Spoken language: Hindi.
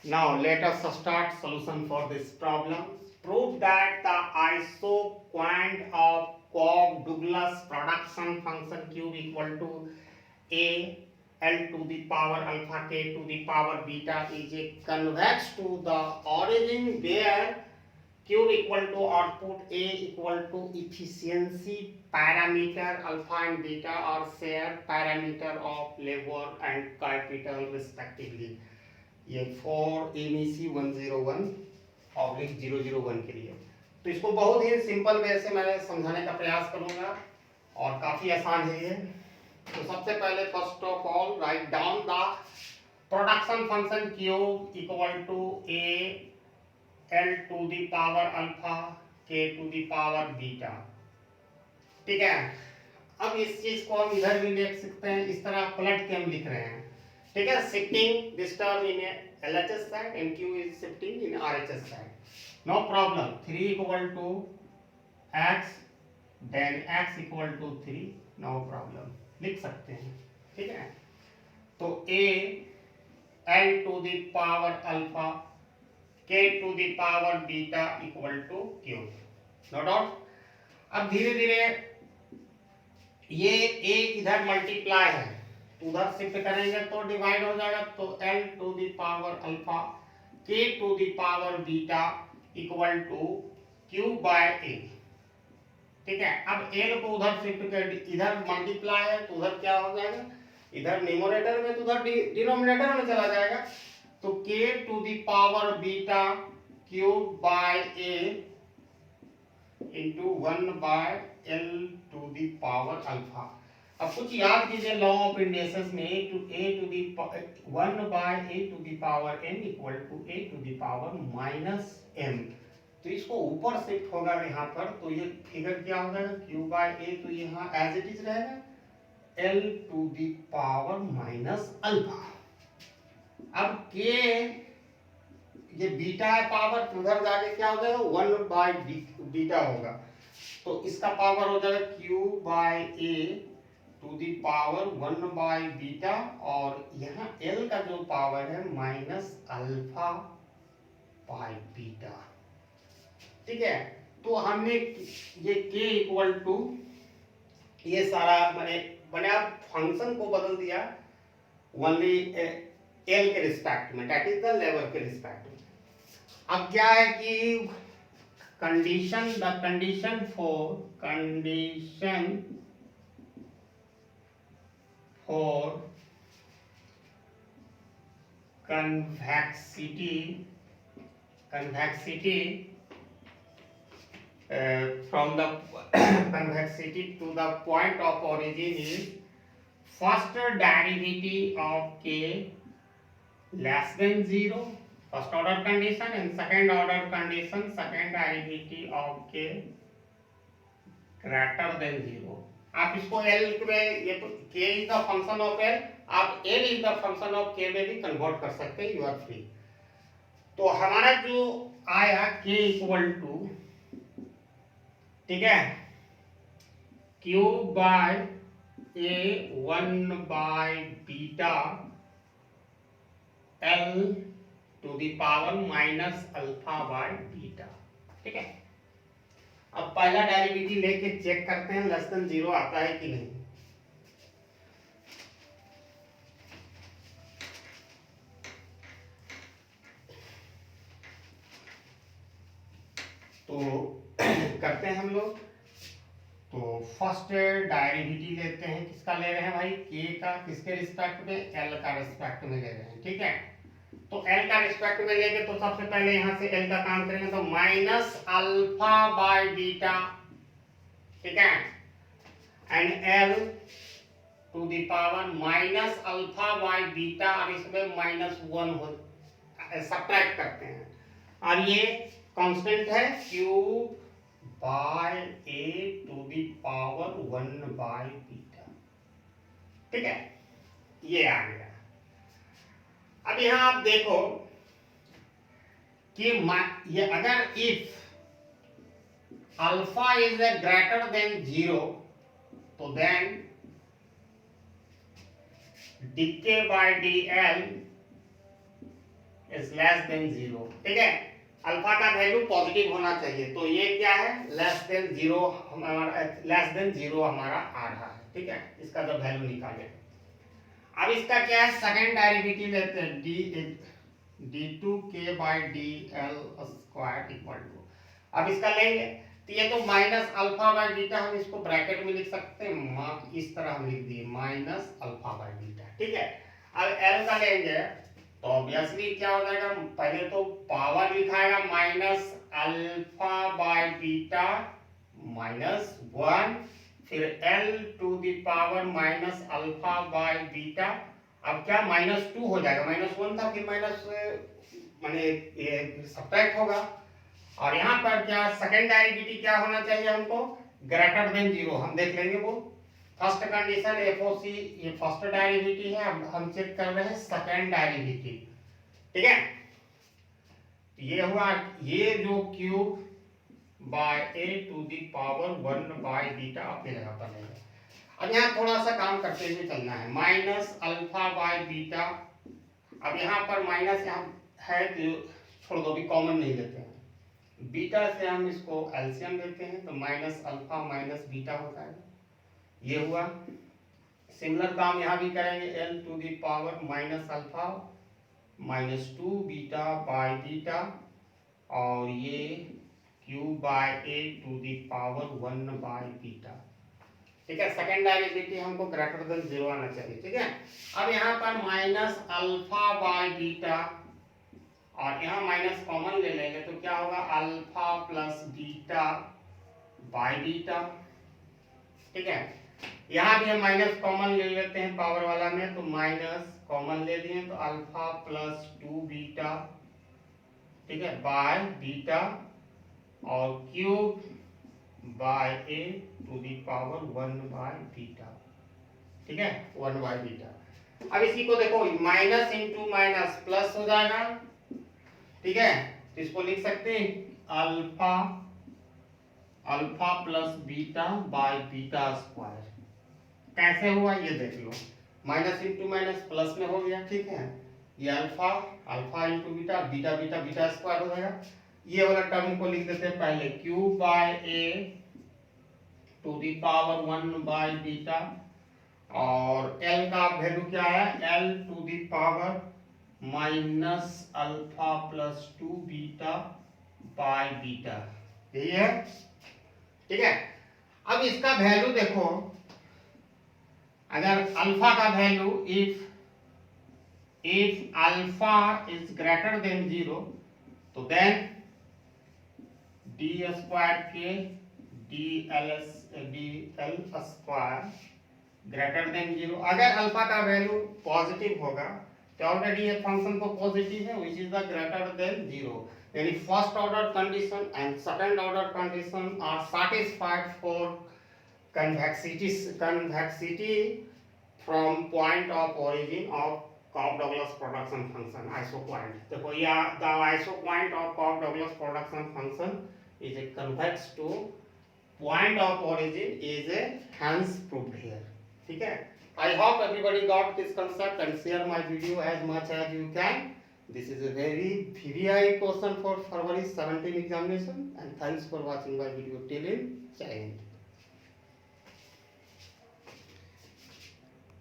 Now let us start solution for this problem. Prove that the isoquant of Cobb-Douglas production function Q equal to A L to the power alpha k to the power beta is a convex to the origin where Q equal to output A equal to efficiency parameter alpha and beta are shared parameter of labor and capital respectively. ये फॉर एमईसी 101/001 के लिए। तो इसको बहुत ही सिंपल वे से मैं समझाने का प्रयास करूंगा और काफी आसान है ये। तो सबसे पहले first of all write down the production function Q equal to A L to the power alpha K to the power beta. ठीक है, अब इस चीज को हम इधर भी लिख सकते हैं, इस तरह पलट के हम लिख रहे हैं। ठीक है, shifting this term in LHS side and Q is shifting in RHS side. No problem. 3 equal to x, then x equal to 3. No problem. लिख सकते हैं। ठीक है, तो A L to the power alpha K to the power beta equal to Q. No doubt. अब धीरे धीरे ये A इधर मल्टीप्लाई है, उधर शिफ्ट करेंगे तो डिवाइड हो जाएगा। तो L to the power alpha K to the power beta equal to Q by A। ठीक है, अब L को उधर शिफ्ट कर, इधर मल्टीप्लाई है तो उधर क्या हो जाएगा, इधर न्यूमरेटर में तो उधर डिनोमिनेटर में चला जाएगा। तो K to the power beta Q by A into 1 by L to the power alpha. अब कुछ याद कीजिए, लॉ ऑफ इंडिसेस में a to the 1 by a to the power n equal to a to the power minus m। तो इसको ऊपर शिफ्ट होगा यहाँ पर, तो ये फिगर क्या हो जाएगा, q बाय a, तो यहाँ एज इट इज रहेगा l to the power minus alpha. अब k ये बीटा है पावर, तो उधर जाके क्या हो जाएगा 1 बाय बीटा होगा, तो इसका पावर हो जाएगा q by a to the power 1 by beta, और यहाँ L का जो पावर है माइनस अल्फा बाय बीटा। ठीक है, तो हमने ये K इक्वल टू ये सारा मैंने अब फंक्शन को बदल दिया ओनली L के रिस्पेक्ट में, दैट इज द लेवल के रिस्पेक्ट में। अब क्या है कि condition for convexity from the convexity to the point of origin is first derivative of k less than 0, first order condition, and second order condition second derivative of k greater than 0। आप इसको L में, ये तो K is the function of L, आप L is the function of K में भी कन्वर्ट कर सकते हैं, यू आर फ्री। तो हमारा जो आया K इक्वल टू, ठीक है, Q by A 1 by beta L to the power minus alpha by beta. ठीक है, अब पहला डेरिवेटिव लेके चेक करते हैं लेस देन 0 आता है कि नहीं। तो करते हैं हम लोग। तो फर्स्ट डेरिवेटिव लेते हैं, किसका ले रहे हैं भाई, k का, किसके रिस्पेक्ट में, L का रिस्पेक्ट में ले रहे हैं। ठीक है, तो L का रिस्पेक्ट में लेके तो सबसे पहले यहाँ से L का काम करेंगे, तो माइनस अल्फा बाय बीटा, ठीक है, and L to the power minus alpha by beta, और इसमें -1 हो सब्ट्रैक्ट करते हैं, और ये कांस्टेंट है Q by A to the power 1 by beta. ठीक है, ये आ गया। अब यहां आप देखो कि ये अगर if alpha is greater than 0, तो then dk by dl is less than 0, ठीक है। अल्फा का वैल्यू पॉजिटिव होना चाहिए, तो ये क्या है, लेस देन 0 हमारा, लेस देन 0 हमारा आ रहा है, ठीक है। इसका जब वैल्यू निकाले, अब इसका क्या है, सेकंड डेरिवेटिव लेते हैं, d2k by D L square equal to, अब इसका लेंगे तो ये तो माइनस अल्फा बाई बीटा, हम इसको ब्रैकेट में लिख सकते हैं, इस तरह हम लिख दिए माइनस अल्फा बाई बीटा, ठीक है। अब एल का लेंगे तो ऑब्वियसली क्या हो जाएगा, पहले तो पावर लिखाएगा minus alpha by beta minus 1, फिर L to the power minus alpha by beta, अब क्या माइनस 2 हो जाएगा, माइनस 1 था, फिर माइनस माने ये सब्ट्रैक्ट होगा, और यहाँ पर क्या सेकंड डेरिवेटिव क्या होना चाहिए हमको, ग्रेटर देन 0, हम देख लेंगे वो फर्स्ट कंडीशन एफओसी, ये फर्स्ट डेरिवेटिव है, अब हम चेक कर रहे हैं सेकंड डेरिवेटिव, ठीक है। ये हुआ, ये जो cube by A to the power 1 by beta अपने जगह पर लेंगे। अब यहाँ थोड़ा सा काम करते हुए चलना है, माइनस अल्फा बाय बीटा, अब यहाँ पर माइनस यहाँ है तो छोड़ दो, अभी कॉमन नहीं लेते हैं, बीटा से हम इसको एलसीएम लेते हैं तो माइनस अल्फा माइनस बीटा होता है, ये हुआ। सिमिलर काम यहाँ भी करेंगे, L to the power minus alpha minus 2 beta by beta, और ये cube by A to the power 1 by beta, ठीक है। सेकेंड डेरिवेटिव हमको ग्रेटर देन 0 आना चाहिए, ठीक है। अब यहाँ पर माइनस अल्फा बाय बीटा, और यहाँ माइनस कॉमन ले लेंगे तो क्या होगा, alpha plus beta by beta, ठीक है। यहाँ भी हम माइनस कॉमन ले लेते हैं पावर वाला में, तो माइनस कॉमन ले लिए तो अल्फा प्लस 2 बीटा, ठीक है, बाय बीटा, और cube by A to the power 1 by beta, ठीक है, 1 बाय बीटा। अब इसी को देखो, माइनस इंटू माइनस प्लस हो जाएगा, ठीक है, तो इसको लिख सकते हैं alpha alpha plus beta by beta square, कैसे हुआ ये देख लो, माइनस इंटू माइनस प्लस में हो गया, ठीक है, ये alpha alpha into beta, beta beta beta square हो जाएगा, ये वाला टर्म को लिख देते हैं पहले, cube by A to the power 1 by beta, और एल का वैल्यू क्या है, L to the power minus alpha plus 2 beta by beta, यही है, ठीक है। अब इसका वैल्यू देखो, अगर अल्फा का value if alpha is greater than 0, तो देन डी स्क्वायर के D L square greater than 0, अगर अल्फा का वैल्यू पॉजिटिव होगा तो ऑलरेडी ये फंक्शन तो पॉजिटिव है, which is the greater than 0, यानी first order condition and second order condition are satisfied for convexity from point of origin of Cobb-Douglas production function, isopoint। देखो ये the isopoint of Cobb-Douglas production function is a convex to point of origin is a hence proved here, ठीक है। I hope everybody got this concept and share my video as much as you can. This is a very VVI question for February 17 examination, and thanks for watching my video till in. Jai Hind.